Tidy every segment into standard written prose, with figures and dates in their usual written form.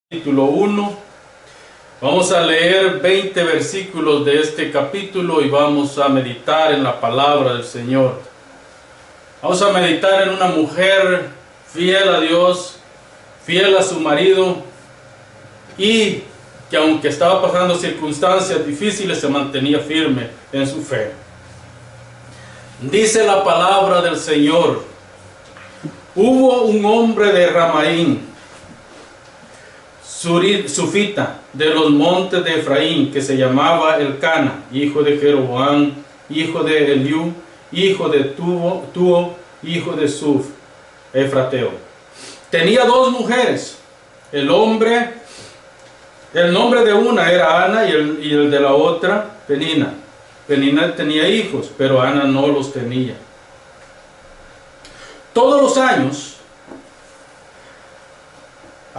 Capítulo 1. Vamos a leer 20 versículos de este capítulo y vamos a meditar en la palabra del Señor. Vamos a meditar en una mujer fiel a Dios, fiel a su marido, y que aunque estaba pasando circunstancias difíciles, se mantenía firme en su fe. Dice la palabra del Señor: hubo un hombre de Ramaín, sufita, de los montes de Efraín, que se llamaba Elcana, hijo de Jeroboam, hijo de Eliú, hijo de Tuo, hijo de Suf, Efrateo. Tenía dos mujeres. El nombre de una era Ana y el de la otra Penina. Penina tenía hijos, pero Ana no los tenía. Todos los años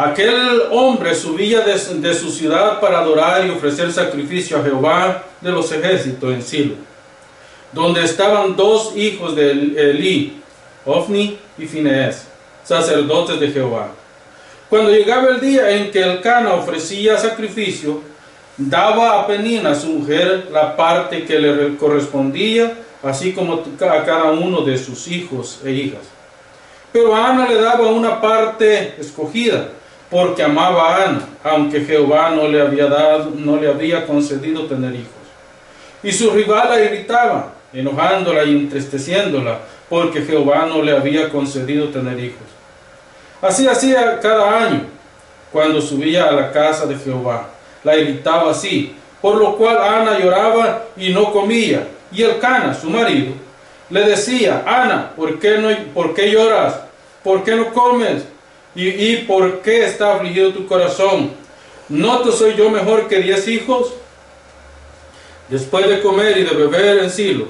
aquel hombre subía de su ciudad para adorar y ofrecer sacrificio a Jehová de los ejércitos en Silo, donde estaban dos hijos de Elí, Ofni y Finees, sacerdotes de Jehová. Cuando llegaba el día en que Elcana ofrecía sacrificio, daba a Penina, su mujer, la parte que le correspondía, así como a cada uno de sus hijos e hijas. Pero a Ana le daba una parte escogida, porque amaba a Ana, aunque Jehová no le había concedido tener hijos. Y su rival la irritaba, enojándola y entristeciéndola, porque Jehová no le había concedido tener hijos. Así hacía cada año, cuando subía a la casa de Jehová. La irritaba así, por lo cual Ana lloraba y no comía. Y Elcana, su marido, le decía: Ana, ¿por qué lloras? ¿Por qué no comes? ¿Y por qué está afligido tu corazón? ¿No te soy yo mejor que 10 hijos? Después de comer y de beber en Silo,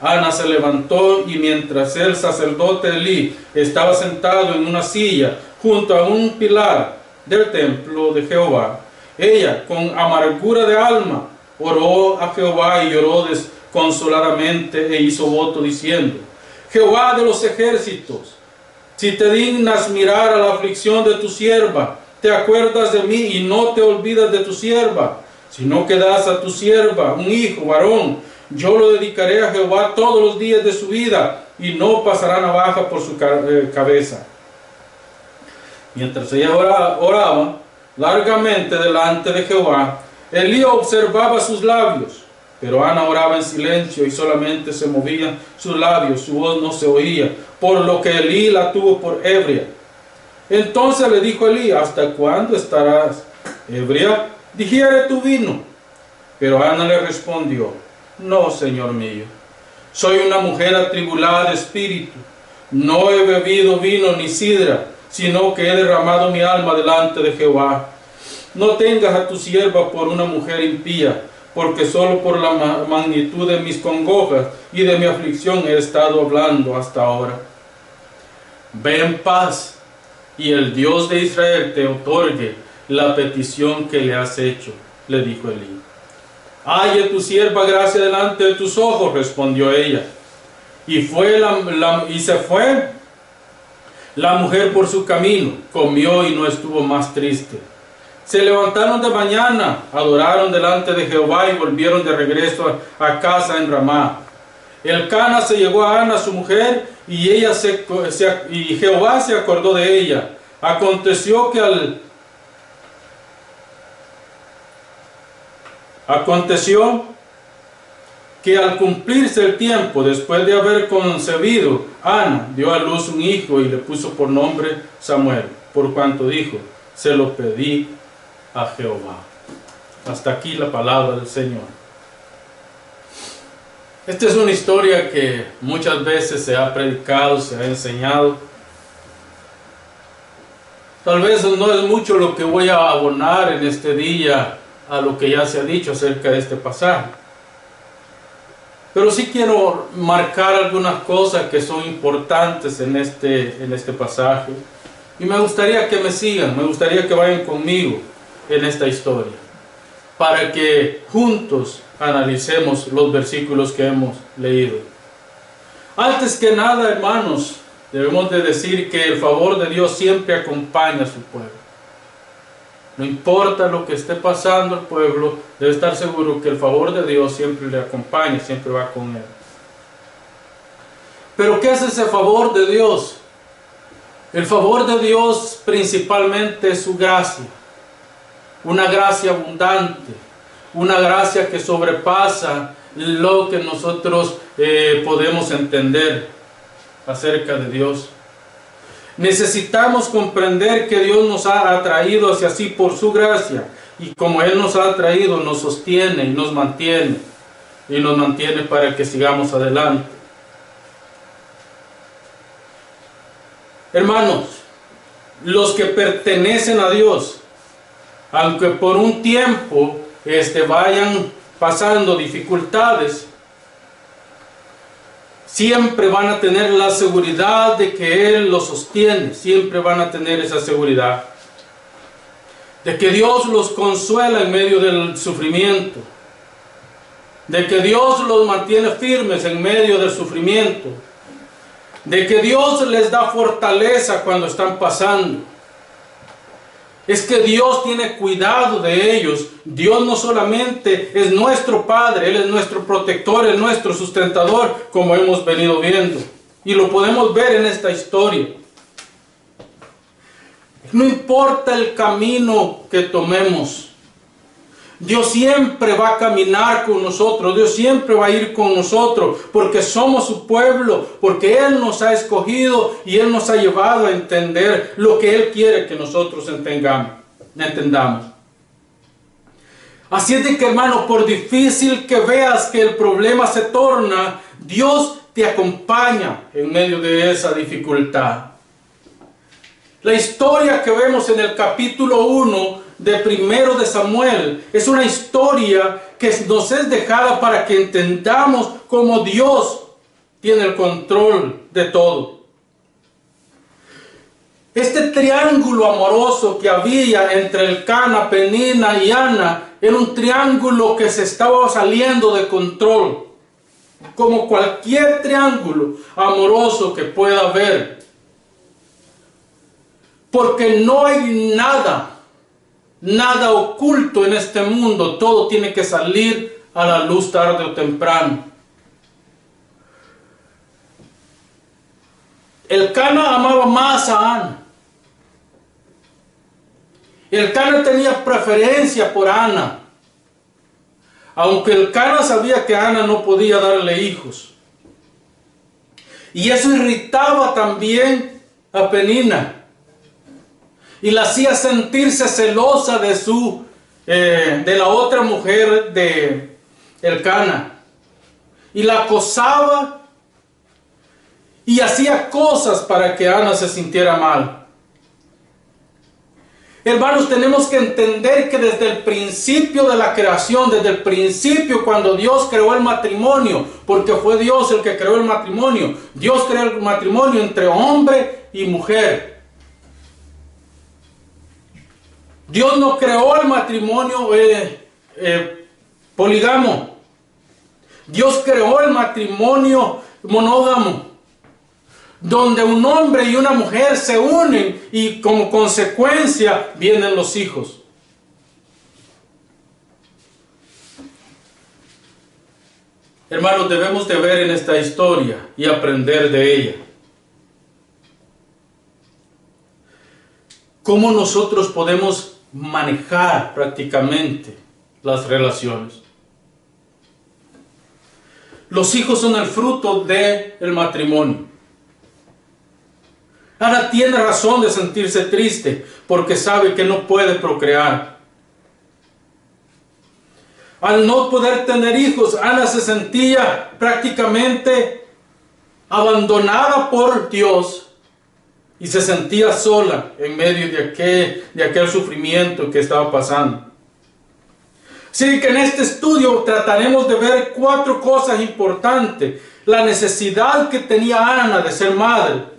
Ana se levantó, y mientras el sacerdote Elí estaba sentado en una silla junto a un pilar del templo de Jehová, ella, con amargura de alma, oró a Jehová y lloró desconsoladamente, e hizo voto diciendo: Jehová de los ejércitos, si te dignas mirar a la aflicción de tu sierva, te acuerdas de mí y no te olvidas de tu sierva, sino que das a tu sierva un hijo varón, yo lo dedicaré a Jehová todos los días de su vida, y no pasará navaja por su cabeza. Mientras ella oraba largamente delante de Jehová, Elí observaba sus labios, pero Ana oraba en silencio y solamente se movían sus labios, su voz no se oía, por lo que Elí la tuvo por ebria. Entonces le dijo Elí: ¿hasta cuándo estarás ebria? Digiere tu vino. Pero Ana le respondió: no, señor mío, soy una mujer atribulada de espíritu, no he bebido vino ni sidra, sino que he derramado mi alma delante de Jehová. No tengas a tu sierva por una mujer impía, porque solo por la magnitud de mis congojas y de mi aflicción he estado hablando hasta ahora. Ve en paz, y el Dios de Israel te otorgue la petición que le has hecho, le dijo Elí. Halle tu sierva gracia delante de tus ojos, respondió ella. Y se fue la mujer por su camino, comió y no estuvo más triste. Se levantaron de mañana, adoraron delante de Jehová y volvieron de regreso a casa en Ramá. Elcana se llegó a Ana, su mujer, y Jehová se acordó de ella. Aconteció que al cumplirse el tiempo, después de haber concebido, Ana dio a luz un hijo y le puso por nombre Samuel, por cuanto dijo: se lo pedí a Jehová. Hasta aquí la palabra del Señor. Esta es una historia que muchas veces se ha predicado, se ha enseñado. Tal vez no es mucho lo que voy a abonar en este día a lo que ya se ha dicho acerca de este pasaje, pero sí quiero marcar algunas cosas que son importantes en este pasaje, y me gustaría que me sigan, me gustaría que vayan conmigo en esta historia, para que juntos analicemos los versículos que hemos leído. Antes que nada, hermanos, debemos de decir que el favor de Dios siempre acompaña a su pueblo. No importa lo que esté pasando el pueblo, debe estar seguro que el favor de Dios siempre le acompaña, siempre va con él. Pero ¿qué es ese favor de Dios? El favor de Dios principalmente es su gracia. Una gracia abundante, una gracia que sobrepasa lo que nosotros podemos entender acerca de Dios. Necesitamos comprender que Dios nos ha atraído hacia sí por su gracia, y como Él nos ha atraído, nos sostiene y nos mantiene para que sigamos adelante. Hermanos, los que pertenecen a Dios, aunque por un tiempo vayan pasando dificultades, siempre van a tener la seguridad de que Él los sostiene, siempre van a tener esa seguridad de que Dios los consuela en medio del sufrimiento, de que Dios los mantiene firmes en medio del sufrimiento, de que Dios les da fortaleza cuando están pasando. Es que Dios tiene cuidado de ellos. Dios no solamente es nuestro Padre, Él es nuestro protector, es nuestro sustentador, como hemos venido viendo. Y lo podemos ver en esta historia. No importa el camino que tomemos, Dios siempre va a caminar con nosotros, Dios siempre va a ir con nosotros, porque somos su pueblo, porque Él nos ha escogido y Él nos ha llevado a entender lo que Él quiere que nosotros entendamos. Así es de que, hermano, por difícil que veas que el problema se torna, Dios te acompaña en medio de esa dificultad. La historia que vemos en el capítulo 1 de Primero de Samuel es una historia que nos es dejada para que entendamos cómo Dios tiene el control de todo. Este triángulo amoroso que había entre Elcana, Penina y Ana era un triángulo que se estaba saliendo de control, como cualquier triángulo amoroso que pueda haber. Porque no hay nada oculto en este mundo, todo tiene que salir a la luz tarde o temprano. Elcana amaba más a Ana. Elcana tenía preferencia por Ana, aunque Elcana sabía que Ana no podía darle hijos. Y eso irritaba también a Penina, y la hacía sentirse celosa de la otra mujer de Elcana, y la acosaba y hacía cosas para que Ana se sintiera mal. Hermanos, tenemos que entender que desde el principio de la creación, desde el principio cuando Dios creó el matrimonio, porque fue Dios el que creó el matrimonio, Dios creó el matrimonio entre hombre y mujer. Dios no creó el matrimonio polígamo. Dios creó el matrimonio monógamo, donde un hombre y una mujer se unen y como consecuencia vienen los hijos. Hermanos, debemos de ver en esta historia y aprender de ella. Cómo nosotros podemos manejar prácticamente las relaciones. Los hijos son el fruto del matrimonio. Ana tiene razón de sentirse triste porque sabe que no puede procrear. Al no poder tener hijos, Ana se sentía prácticamente abandonada por Dios y se sentía sola en medio de aquel sufrimiento que estaba pasando. Así que en este estudio trataremos de ver 4 cosas importantes. La necesidad que tenía Ana de ser madre.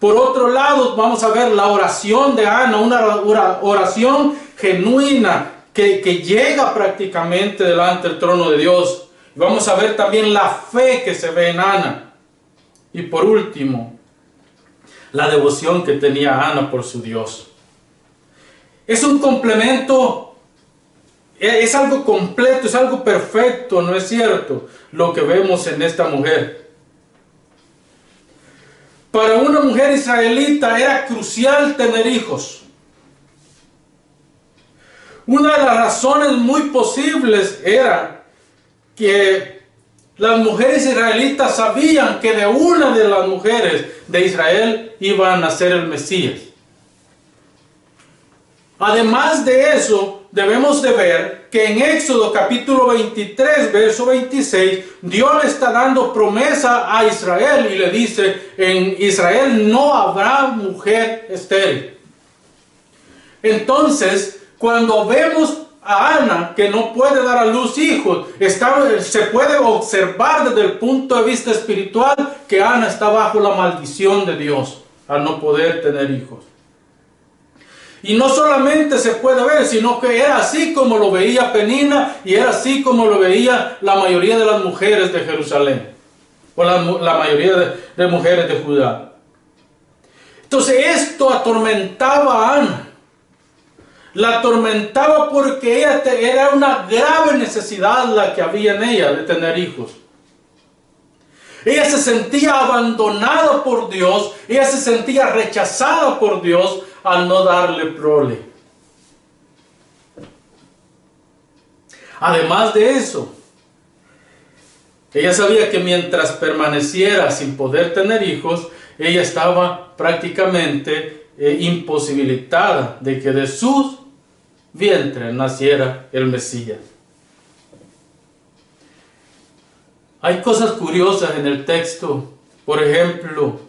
Por otro lado, vamos a ver la oración de Ana, una oración genuina que llega prácticamente delante del trono de Dios. Y vamos a ver también la fe que se ve en Ana. Y por último, la devoción que tenía Ana por su Dios. Es un complemento, es algo completo, es algo perfecto, ¿no es cierto? Lo que vemos en esta mujer. Para una mujer israelita era crucial tener hijos. Una de las razones muy posibles era que las mujeres israelitas sabían que de una de las mujeres de Israel iba a nacer el Mesías. Además de eso, debemos de ver que en Éxodo capítulo 23, verso 26, Dios le está dando promesa a Israel y le dice, en Israel no habrá mujer estéril. Entonces, cuando vemos a Ana que no puede dar a luz hijos, se puede observar desde el punto de vista espiritual que Ana está bajo la maldición de Dios al no poder tener hijos. Y no solamente se puede ver, sino que era así como lo veía Penina y era así como lo veía la mayoría de las mujeres de Jerusalén, o la mayoría de mujeres de Judá. Entonces esto atormentaba a Ana. La atormentaba porque ella era una grave necesidad la que había en ella de tener hijos. Ella se sentía abandonada por Dios, ella se sentía rechazada por Dios al no darle prole. Además de eso, ella sabía que mientras permaneciera sin poder tener hijos, ella estaba prácticamente imposibilitada de que de sus vientre naciera el Mesías. Hay cosas curiosas en el texto. Por ejemplo,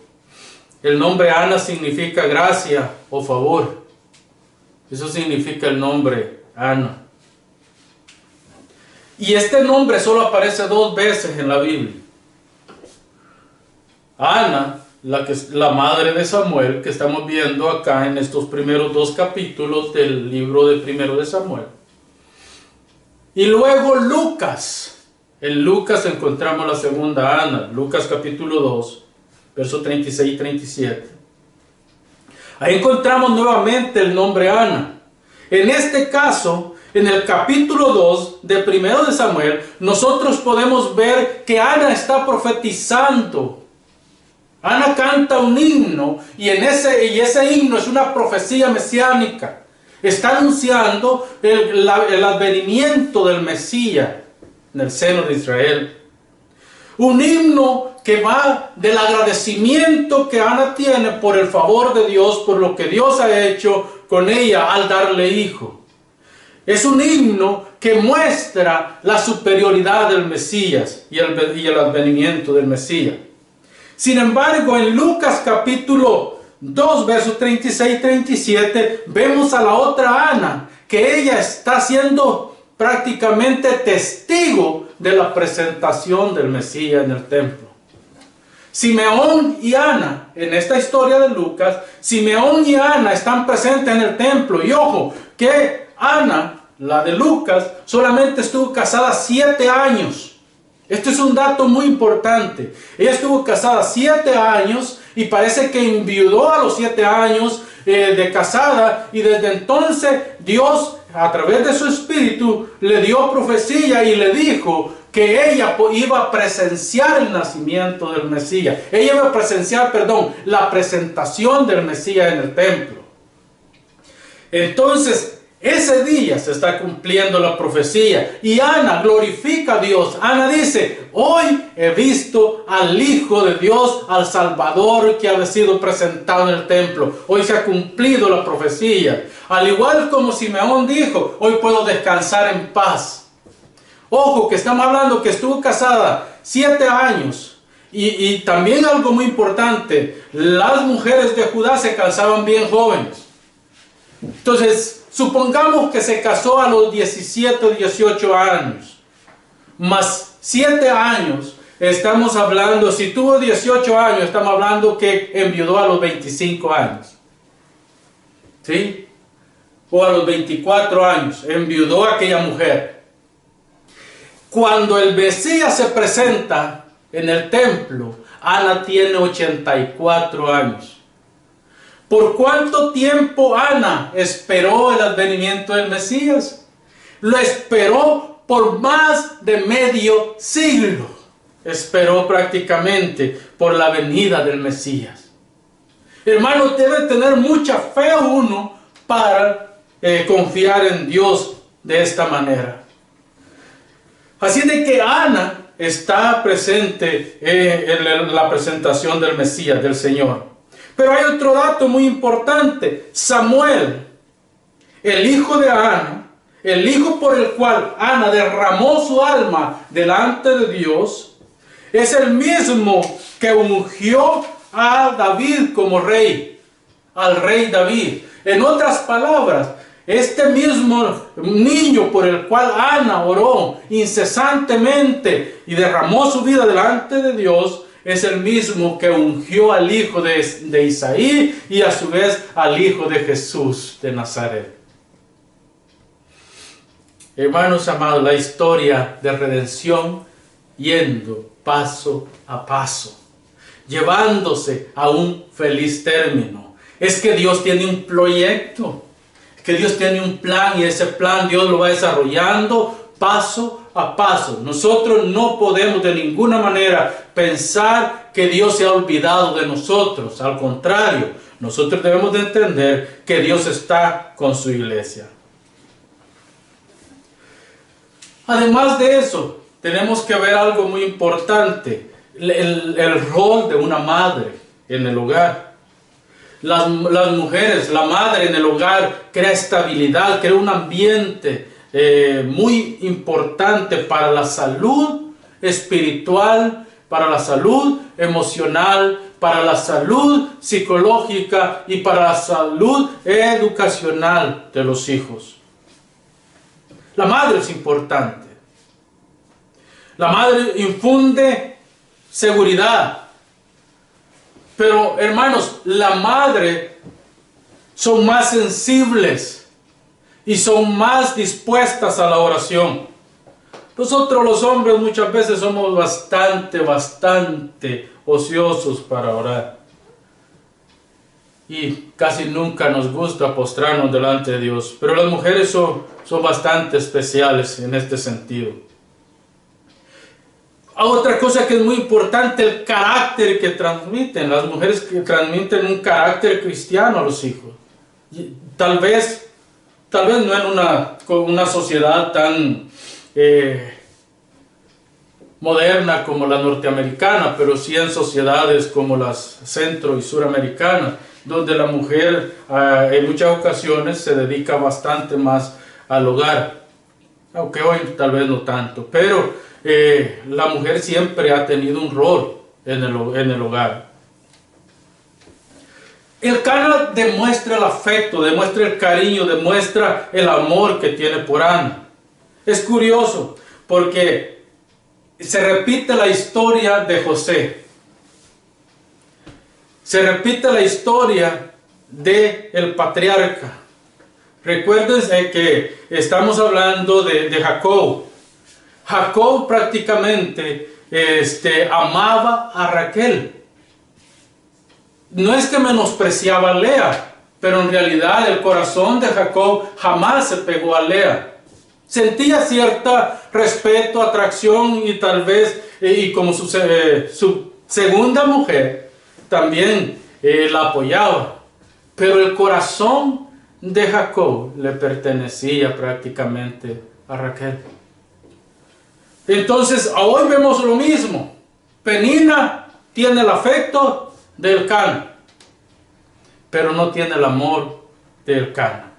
el nombre Ana significa gracia o favor. Eso significa el nombre Ana. Y este nombre solo aparece 2 veces en la Biblia. Ana, la madre de Samuel, que estamos viendo acá en estos primeros 2 capítulos del libro de Primero de Samuel. Y luego Lucas. En Lucas encontramos la segunda Ana, Lucas capítulo 2, versos 36 y 37. Ahí encontramos nuevamente el nombre Ana. En este caso, en el capítulo 2 de Primero de Samuel, nosotros podemos ver que Ana está profetizando. Ana canta un himno y ese himno es una profecía mesiánica. Está anunciando el advenimiento del Mesías en el seno de Israel. Un himno que va del agradecimiento que Ana tiene por el favor de Dios, por lo que Dios ha hecho con ella al darle hijo. Es un himno que muestra la superioridad del Mesías y el advenimiento del Mesías. Sin embargo, en Lucas capítulo 2, versos 36 y 37, vemos a la otra Ana, que ella está siendo prácticamente testigo de la presentación del Mesías en el templo. Simeón y Ana, en esta historia de Lucas, Simeón y Ana están presentes en el templo. Y ojo, que Ana, la de Lucas, solamente estuvo casada 7 años. Esto es un dato muy importante. Ella estuvo casada 7 años y parece que enviudó a los 7 años de casada, y desde entonces Dios, a través de su espíritu, le dio profecía y le dijo que ella iba a presenciar el nacimiento del Mesías. Ella iba a presenciar, la presentación del Mesías en el templo. Entonces, ese día se está cumpliendo la profecía y Ana glorifica a Dios. Ana dice: hoy he visto al Hijo de Dios, al Salvador que ha sido presentado en el templo. Hoy se ha cumplido la profecía. Al igual como Simeón dijo: hoy puedo descansar en paz. Ojo, que estamos hablando que estuvo casada 7 años. Y también algo muy importante: las mujeres de Judá se casaban bien jóvenes. Entonces, supongamos que se casó a los 17 o 18 años, más 7 años, estamos hablando, si tuvo 18 años, estamos hablando que enviudó a los 25 años. ¿Sí? O a los 24 años, enviudó a aquella mujer. Cuando el Mesías se presenta en el templo, Ana tiene 84 años. ¿Por cuánto tiempo Ana esperó el advenimiento del Mesías? Lo esperó por más de medio siglo. Esperó prácticamente por la venida del Mesías. Hermano, debe tener mucha fe uno para confiar en Dios de esta manera. Así de que Ana está presente en la presentación del Mesías, del Señor. Pero hay otro dato muy importante. Samuel, el hijo de Ana, el hijo por el cual Ana derramó su alma delante de Dios, es el mismo que ungió a David como rey, al rey David. En otras palabras, este mismo niño por el cual Ana oró incesantemente y derramó su vida delante de Dios, es el mismo que ungió al hijo de Isaí y a su vez al hijo de Jesús de Nazaret. Hermanos amados, la historia de redención yendo paso a paso, llevándose a un feliz término. Es que Dios tiene un proyecto, que Dios tiene un plan y ese plan Dios lo va desarrollando paso a paso. Nosotros no podemos de ninguna manera pensar que Dios se ha olvidado de nosotros. Al contrario, nosotros debemos de entender que Dios está con su iglesia. Además de eso, tenemos que ver algo muy importante, el rol de una madre en el hogar. Las mujeres, la madre en el hogar crea estabilidad, crea un ambiente muy importante para la salud espiritual, para la salud emocional, para la salud psicológica y para la salud educacional de los hijos. La madre es importante. La madre infunde seguridad. Pero hermanos, la madre son más sensibles y son más dispuestas a la oración. Nosotros los hombres muchas veces somos bastante ociosos para orar. Y casi nunca nos gusta postrarnos delante de Dios. Pero las mujeres son bastante especiales en este sentido. Otra cosa que es muy importante, el carácter que transmiten. Las mujeres que transmiten un carácter cristiano a los hijos. Tal vez no en una sociedad tan moderna como la norteamericana, pero sí en sociedades como las centro y suramericanas, donde la mujer en muchas ocasiones se dedica bastante más al hogar, aunque hoy tal vez no tanto, pero la mujer siempre ha tenido un rol en el hogar. El Cana demuestra el afecto, demuestra el cariño, demuestra el amor que tiene por Ana. Es curioso porque se repite la historia de José. Se repite la historia del patriarca. Recuérdense que estamos hablando de Jacob. Jacob prácticamente amaba a Raquel. No es que menospreciaba a Lea, pero en realidad el corazón de Jacob jamás se pegó a Lea. Sentía cierto respeto, atracción y tal vez, y como su segunda mujer, también la apoyaba. Pero el corazón de Jacob le pertenecía prácticamente a Raquel. Entonces, hoy vemos lo mismo. Penina tiene el afecto del Cana, pero no tiene el amor del Cana.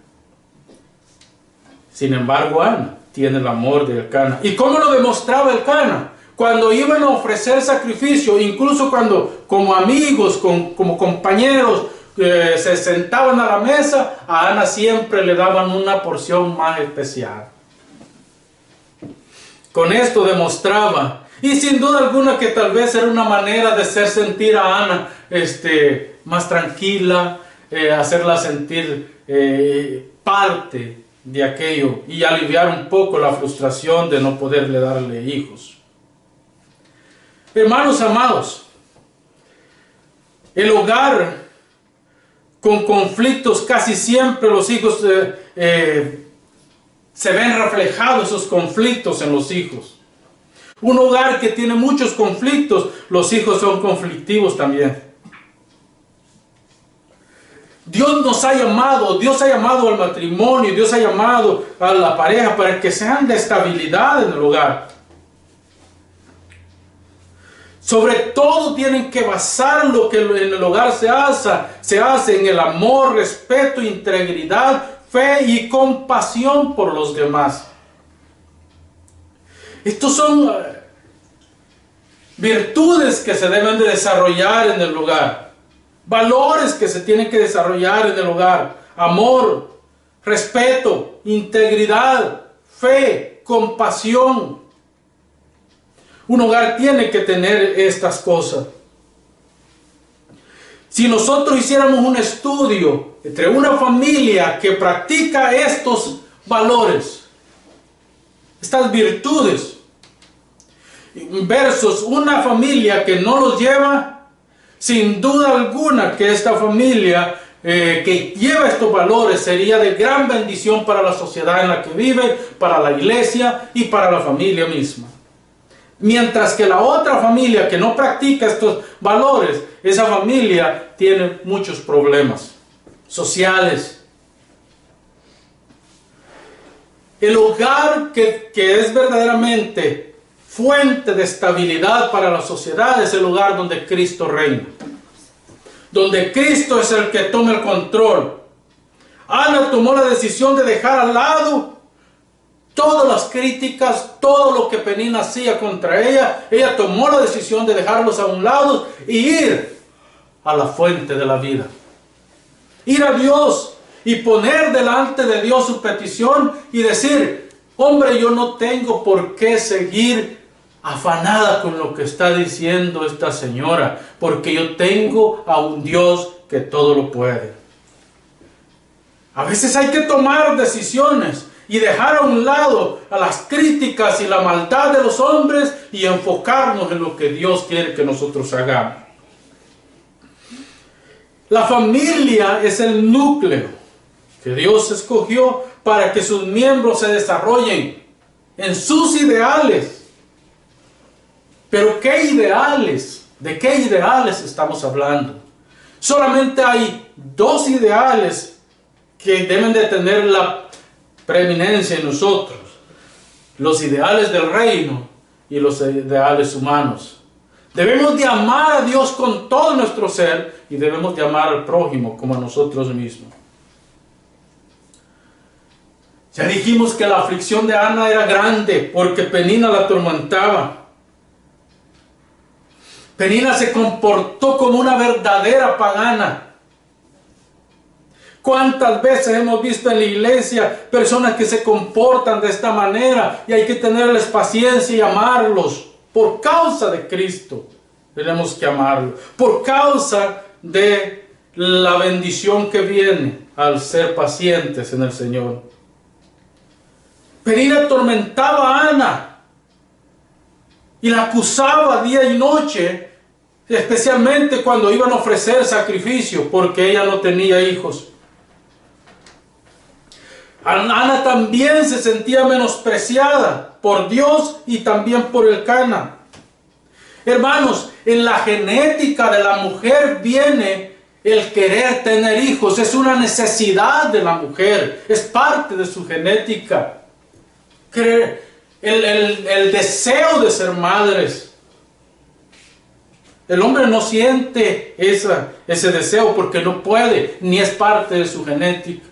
Sin embargo, Ana tiene el amor del Cana. ¿Y cómo lo demostraba el Cana? Cuando iban a ofrecer sacrificio, incluso cuando como amigos, como compañeros, se sentaban a la mesa, a Ana siempre le daban una porción más especial. Con esto demostraba, y sin duda alguna que tal vez era una manera de hacer sentir a Ana más tranquila, hacerla sentir parte de aquello y aliviar un poco la frustración de no poderle darle hijos. Hermanos amados, el hogar con conflictos. Casi siempre los hijos se ven reflejados esos conflictos en los hijos. Un hogar que tiene muchos conflictos, los hijos son conflictivos también. Dios ha llamado al matrimonio, Dios ha llamado a la pareja para que sean de estabilidad en el hogar. Sobre todo tienen que basar lo que en el hogar se hace en el amor, respeto, integridad, fe y compasión por los demás. Estos son virtudes que se deben de desarrollar en el hogar. Valores que se tienen que desarrollar en el hogar. Amor, respeto, integridad, fe, compasión. Un hogar tiene que tener estas cosas. Si nosotros hiciéramos un estudio entre una familia que practica estos valores, estas virtudes, versus una familia que no los lleva, sin duda alguna que esta familia que lleva estos valores sería de gran bendición para la sociedad en la que vive, para la iglesia y para la familia misma. Mientras que la otra familia que no practica estos valores, esa familia tiene muchos problemas sociales. El hogar que es verdaderamente fuente de estabilidad para la sociedad es el lugar donde Cristo reina, donde Cristo es el que toma el control. Ana tomó la decisión de dejar al lado todas las críticas, todo lo que Penina hacía contra ella. Ella tomó la decisión de dejarlos a un lado y ir a la fuente de la vida, ir a Dios y poner delante de Dios su petición y decir: hombre, yo no tengo por qué seguir afanada con lo que está diciendo esta señora, porque yo tengo a un Dios que todo lo puede. A veces hay que tomar decisiones y dejar a un lado a las críticas y la maldad de los hombres y enfocarnos en lo que Dios quiere que nosotros hagamos. La familia es el núcleo que Dios escogió para que sus miembros se desarrollen en sus ideales. Pero ¿qué ideales? ¿De qué ideales estamos hablando? Solamente hay dos ideales que deben de tener la preeminencia en nosotros: los ideales del reino y los ideales humanos. Debemos de amar a Dios con todo nuestro ser y debemos de amar al prójimo como a nosotros mismos. Ya dijimos que la aflicción de Ana era grande porque Penina la atormentaba. Penina se comportó como una verdadera pagana. ¿Cuántas veces hemos visto en la iglesia personas que se comportan de esta manera y hay que tenerles paciencia y amarlos? Por causa de Cristo tenemos que amarlos. Por causa de la bendición que viene al ser pacientes en el Señor. Penina atormentaba a Ana y la acusaba día y noche, especialmente cuando iban a ofrecer sacrificio, porque ella no tenía hijos. Ana también se sentía menospreciada por Dios y también por el Cana. Hermanos, en la genética de la mujer viene el querer tener hijos. Es una necesidad de la mujer, es parte de su genética. El deseo de ser madres. El hombre no siente ese deseo porque no puede, ni es parte de su genética.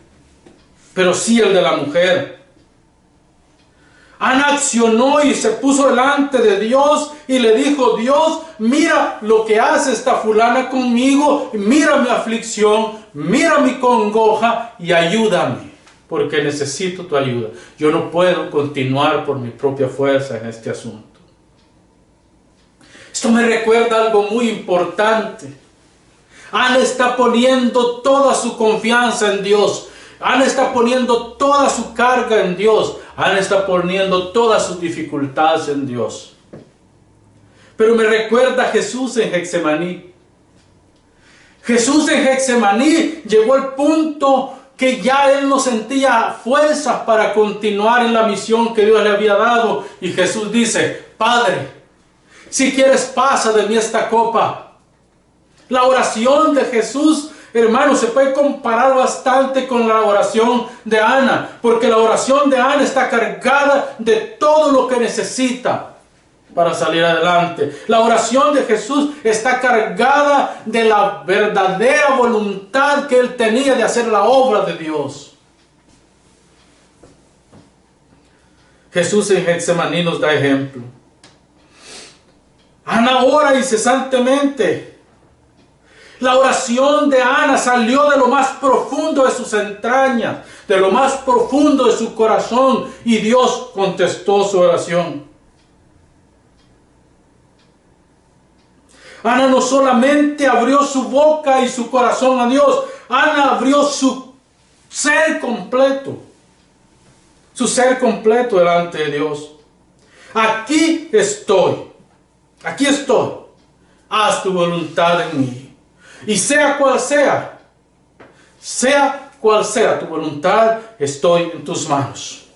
Pero sí el de la mujer. Ana accionó y se puso delante de Dios y le dijo: Dios, mira lo que hace esta fulana conmigo, mira mi aflicción, mira mi congoja y ayúdame, porque necesito tu ayuda. Yo no puedo continuar por mi propia fuerza en este asunto. Esto me recuerda algo muy importante. Ana está poniendo toda su confianza en Dios. Ana está poniendo toda su carga en Dios. Ana está poniendo todas sus dificultades en Dios. Pero me recuerda a Jesús en Getsemaní. Jesús en Getsemaní llegó al punto que ya él no sentía fuerzas para continuar en la misión que Dios le había dado. Y Jesús dice: Padre, si quieres, pasa de mí esta copa. La oración de Jesús, hermanos, se puede comparar bastante con la oración de Ana, porque la oración de Ana está cargada de todo lo que necesita para salir adelante. La oración de Jesús está cargada de la verdadera voluntad que él tenía de hacer la obra de Dios. Jesús en Getsemaní nos da ejemplo. Ana ora incesantemente. La oración de Ana salió de lo más profundo de sus entrañas, de lo más profundo de su corazón, y Dios contestó su oración. Ana no solamente abrió su boca y su corazón a Dios, Ana abrió su ser completo delante de Dios. Aquí estoy, haz tu voluntad en mí. Y sea cual sea tu voluntad, estoy en tus manos.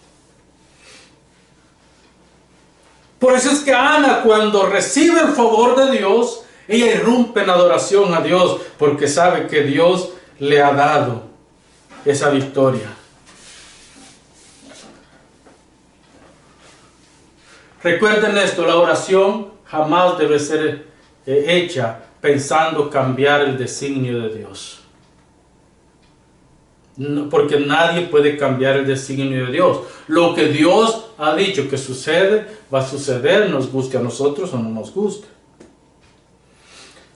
Por eso es que Ana, cuando recibe el favor de Dios, ella irrumpe en adoración a Dios, porque sabe que Dios le ha dado esa victoria. Recuerden esto: la oración jamás debe ser hecha pensando cambiar el designio de Dios. No, porque nadie puede cambiar el designio de Dios. Lo que Dios ha dicho que sucede, va a suceder, nos guste a nosotros o no nos guste.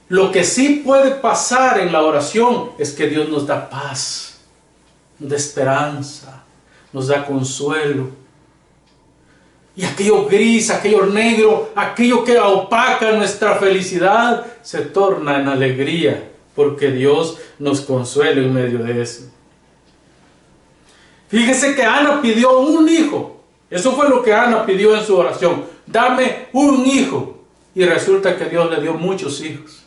Lo que sí puede pasar en la oración es que Dios nos da paz, nos da esperanza, nos da consuelo. Y aquello gris, aquello negro, aquello que opaca nuestra felicidad, se torna en alegría, porque Dios nos consuela en medio de eso. Fíjese que Ana pidió un hijo. Eso fue lo que Ana pidió en su oración: dame un hijo. Y resulta que Dios le dio muchos hijos.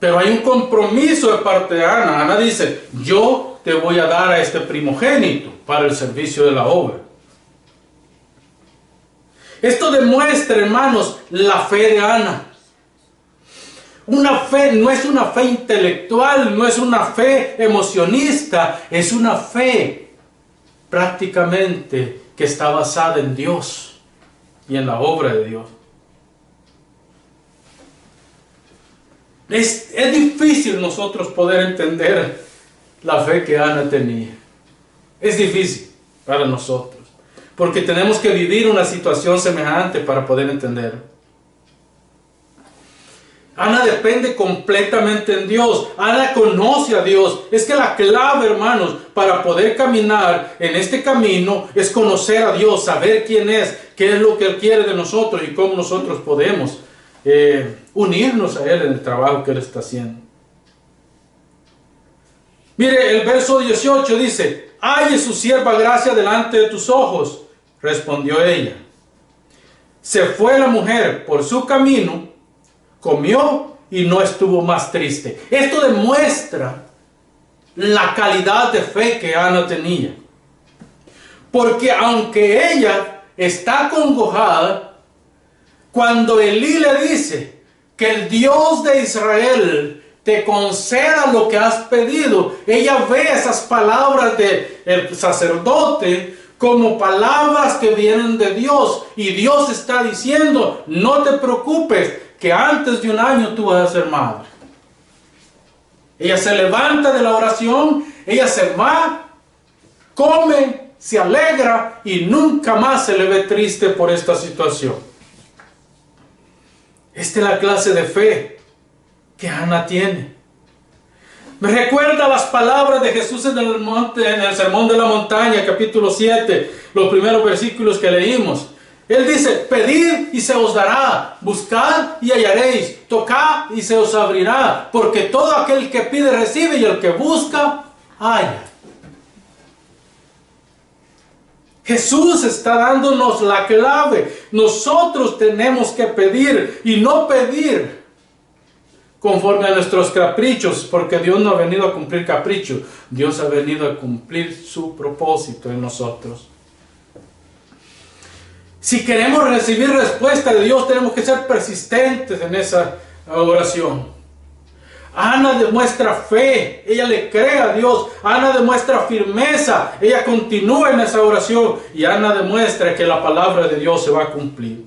Pero hay un compromiso de parte de Ana. Ana dice: yo te voy a dar a este primogénito para el servicio de la obra. Esto demuestra, hermanos, la fe de Ana. Una fe no es una fe intelectual, no es una fe emocionista, es una fe prácticamente que está basada en Dios y en la obra de Dios. Es difícil nosotros poder entender la fe que Ana tenía. Es difícil para nosotros, porque tenemos que vivir una situación semejante para poder entenderlo. Ana depende completamente en Dios. Ana conoce a Dios. Es que la clave, hermanos, para poder caminar en este camino es conocer a Dios, saber quién es, qué es lo que Él quiere de nosotros y cómo nosotros podemos unirnos a Él en el trabajo que Él está haciendo. Mire, el verso 18 dice: halle su sierva gracia delante de tus ojos. Respondió ella. Se fue la mujer por su camino, comió y no estuvo más triste. Esto demuestra la calidad de fe que Ana tenía. Porque aunque ella está acongojada, cuando Elí le dice que el Dios de Israel te conceda lo que has pedido, ella ve esas palabras del sacerdote como palabras que vienen de Dios. Y Dios está diciendo: no te preocupes, que antes de un año tú vas a ser madre. Ella se levanta de la oración, ella se va, come, se alegra y nunca más se le ve triste por esta situación. Esta es la clase de fe que Ana tiene. Me recuerda las palabras de Jesús en el Sermón de la Montaña, capítulo 7, los primeros versículos que leímos. Él dice: pedid y se os dará, buscad y hallaréis, tocad y se os abrirá, porque todo aquel que pide recibe, y el que busca halla. Jesús está dándonos la clave. Nosotros tenemos que pedir y no pedir conforme a nuestros caprichos, porque Dios no ha venido a cumplir caprichos. Dios ha venido a cumplir su propósito en nosotros. Si queremos recibir respuesta de Dios, tenemos que ser persistentes en esa oración. Ana demuestra fe, ella le cree a Dios. Ana demuestra firmeza, ella continúa en esa oración. Y Ana demuestra que la palabra de Dios se va a cumplir.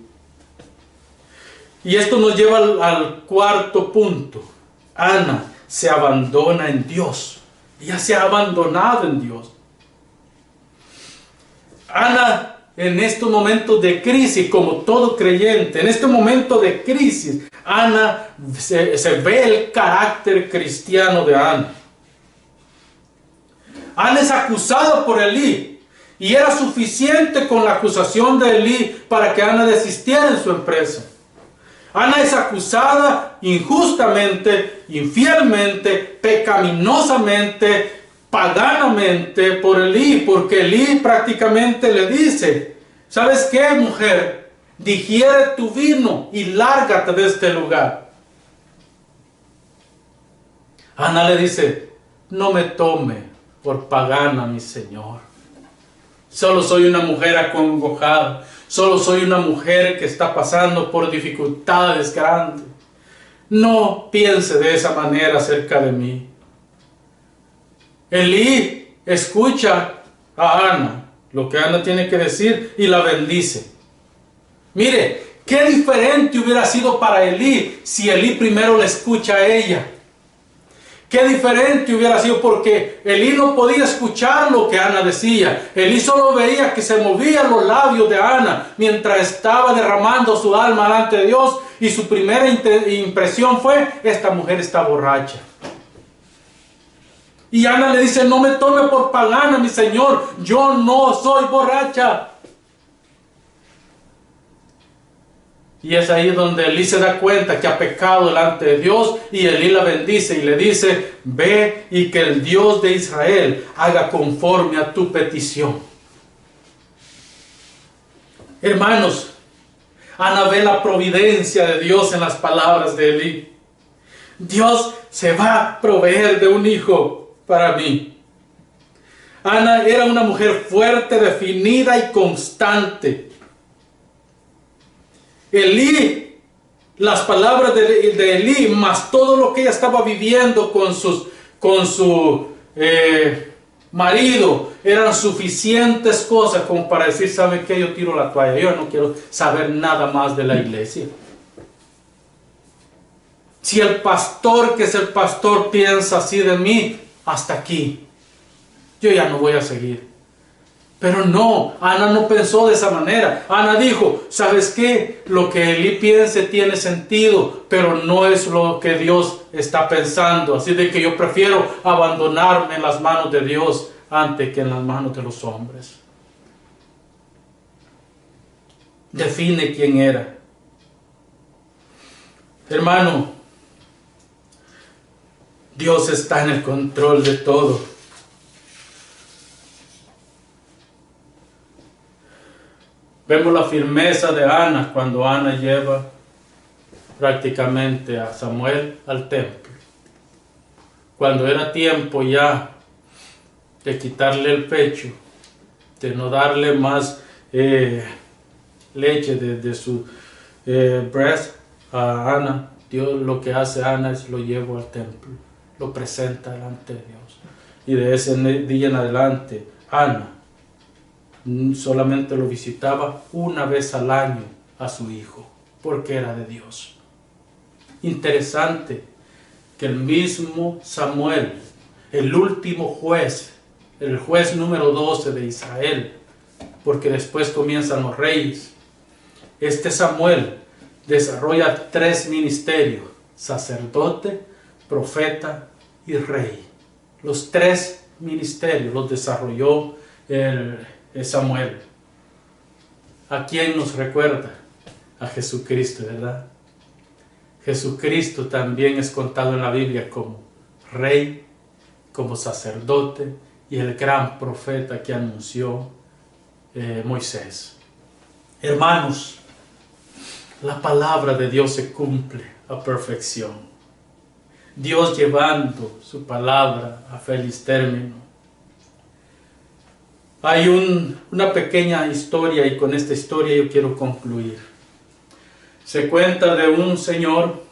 Y esto nos lleva al cuarto punto. Ana se abandona en Dios. Ella se ha abandonado en Dios. Ana, en estos momentos de crisis, como todo creyente, en este momento de crisis, Ana se ve el carácter cristiano de Ana. Ana es acusada por Elí, y era suficiente con la acusación de Elí para que Ana desistiera en su empresa. Ana es acusada injustamente, infielmente, pecaminosamente, paganamente por Elí, porque Elí prácticamente le dice: ¿sabes qué, mujer? Digiere tu vino y lárgate de este lugar. Ana le dice: no me tome por pagana, mi Señor. Solo soy una mujer acongojada. Solo soy una mujer que está pasando por dificultades grandes. No piense de esa manera acerca de mí. Elí escucha a Ana, lo que Ana tiene que decir, y la bendice. Mire, qué diferente hubiera sido para Elí si Elí primero la escucha a ella. Qué diferente hubiera sido, porque Elí no podía escuchar lo que Ana decía. Elí solo veía que se movían los labios de Ana mientras estaba derramando su alma delante de Dios, y su primera impresión fue: esta mujer está borracha. Y Ana le dice: no me tome por pagana, mi Señor, yo no soy borracha. Y es ahí donde Elí se da cuenta que ha pecado delante de Dios, y Elí la bendice y le dice: ve y que el Dios de Israel haga conforme a tu petición. Hermanos, Ana ve la providencia de Dios en las palabras de Elí. Dios se va a proveer de un hijo para mí. Ana era una mujer fuerte, definida y constante. Elí, las palabras de Elí, más todo lo que ella estaba viviendo con su marido, eran suficientes cosas como para decir: ¿sabe qué? Yo tiro la toalla, yo no quiero saber nada más de la iglesia. Si el pastor, que es el pastor, piensa así de mí, hasta aquí, yo ya no voy a seguir. Pero no, Ana no pensó de esa manera. Ana dijo: ¿sabes qué? Lo que Elí piense tiene sentido, pero no es lo que Dios está pensando. Así de que yo prefiero abandonarme en las manos de Dios antes que en las manos de los hombres. Define quién era. Hermano, Dios está en el control de todo. Vemos la firmeza de Ana cuando Ana lleva prácticamente a Samuel al templo. Cuando era tiempo ya de quitarle el pecho, de no darle más leche de su breast a Ana, Dios lo que hace Ana es lo lleva al templo, lo presenta delante de Dios. Y de ese día en adelante, Ana solamente lo visitaba una vez al año a su hijo, porque era de Dios. Interesante que el mismo Samuel, el último juez, el juez número 12 de Israel, porque después comienzan los reyes, este Samuel desarrolla 3 ministerios: sacerdote, profeta y rey. Los 3 ministerios los desarrolló Samuel. ¿A quién nos recuerda? A Jesucristo, ¿verdad? Jesucristo también es contado en la Biblia como rey, como sacerdote y el gran profeta que anunció Moisés. Hermanos, la palabra de Dios se cumple a perfección. Dios llevando su palabra a feliz término. Hay una pequeña historia, y con esta historia yo quiero concluir. Se cuenta de un señor,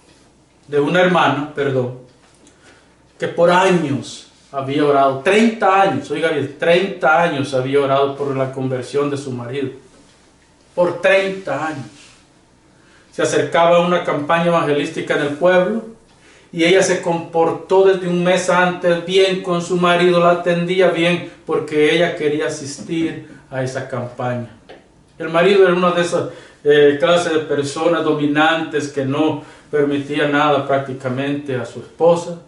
de una hermana, que por años había orado, 30 años, oiga bien, 30 años había orado por la conversión de su marido. Por 30 años. Se acercaba a una campaña evangelística en el pueblo y ella se comportó desde un mes antes bien con su marido, la atendía bien porque ella quería asistir a esa campaña. El marido era una de esas clases de personas dominantes que no permitía nada prácticamente a su esposa.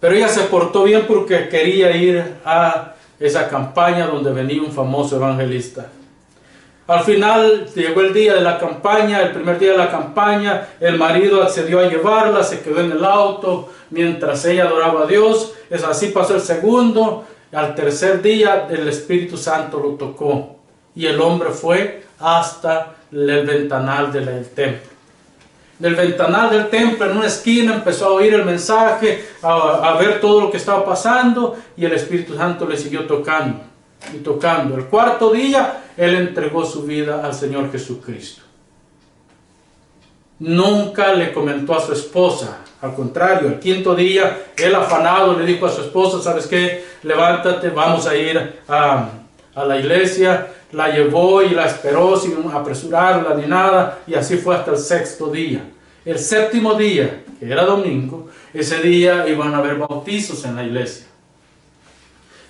Pero ella se portó bien porque quería ir a esa campaña donde venía un famoso evangelista. Al final llegó el día de la campaña, el primer día de la campaña, el marido accedió a llevarla, se quedó en el auto mientras ella adoraba a Dios. Es así pasó el segundo, al tercer día el Espíritu Santo lo tocó y el hombre fue hasta el ventanal del templo. Del ventanal del templo, en una esquina, empezó a oír el mensaje, a ver todo lo que estaba pasando, y el Espíritu Santo le siguió tocando y tocando. El cuarto día, él entregó su vida al Señor Jesucristo. Nunca le comentó a su esposa, al contrario, el quinto día, él afanado le dijo a su esposa: ¿sabes qué? Levántate, vamos a ir a la iglesia. La llevó y la esperó sin apresurarla ni nada, y así fue hasta el sexto día. El séptimo día, que era domingo, ese día iban a haber bautizos en la iglesia.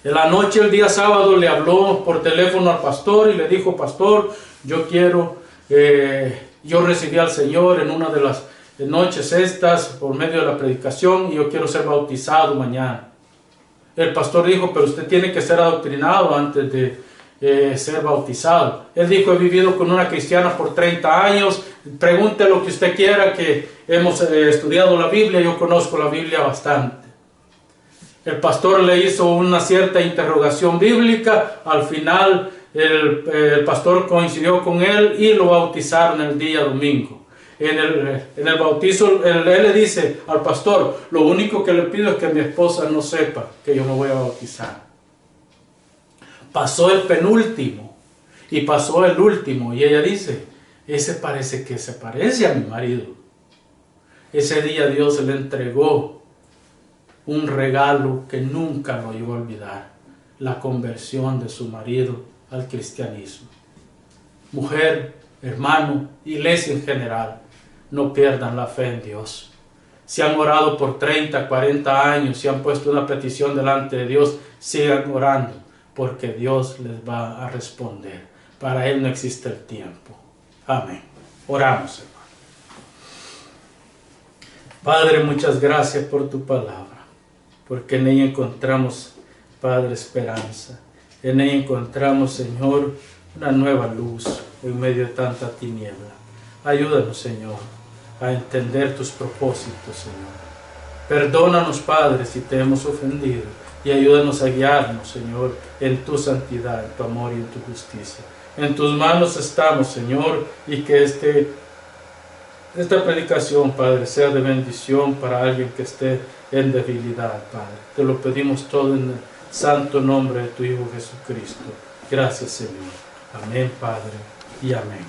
En la noche, el día sábado, le habló por teléfono al pastor y le dijo: pastor, yo recibí al Señor en una de las noches estas por medio de la predicación y yo quiero ser bautizado mañana. El pastor dijo: pero usted tiene que ser adoctrinado antes de ser bautizado. Él dijo: he vivido con una cristiana por 30 años, pregunte lo que usted quiera, que hemos estudiado la Biblia, yo conozco la Biblia bastante. El pastor le hizo una cierta interrogación bíblica, al final el pastor coincidió con él y lo bautizaron el día domingo. En el bautizo él le dice al pastor: lo único que le pido es que mi esposa no sepa que yo me voy a bautizar. Pasó el penúltimo y pasó el último y ella dice: ese parece que se parece a mi marido. Ese día Dios le entregó un regalo que nunca lo iba a olvidar: la conversión de su marido al cristianismo. Mujer, hermano, iglesia en general, no pierdan la fe en Dios. Si han orado por 30, 40 años, si han puesto una petición delante de Dios, sigan orando, porque Dios les va a responder. Para Él no existe el tiempo. Amén. Oramos, hermano. Padre, muchas gracias por tu palabra, porque en ella encontramos, Padre, esperanza. En ella encontramos, Señor, una nueva luz en medio de tanta tiniebla. Ayúdanos, Señor, a entender tus propósitos, Señor. Perdónanos, Padre, si te hemos ofendido, y ayúdanos a guiarnos, Señor, en tu santidad, en tu amor y en tu justicia. En tus manos estamos, Señor, y que esta predicación, Padre, sea de bendición para alguien que esté en debilidad, Padre. Te lo pedimos todo en el santo nombre de tu Hijo Jesucristo. Gracias, Señor. Amén, Padre, y amén.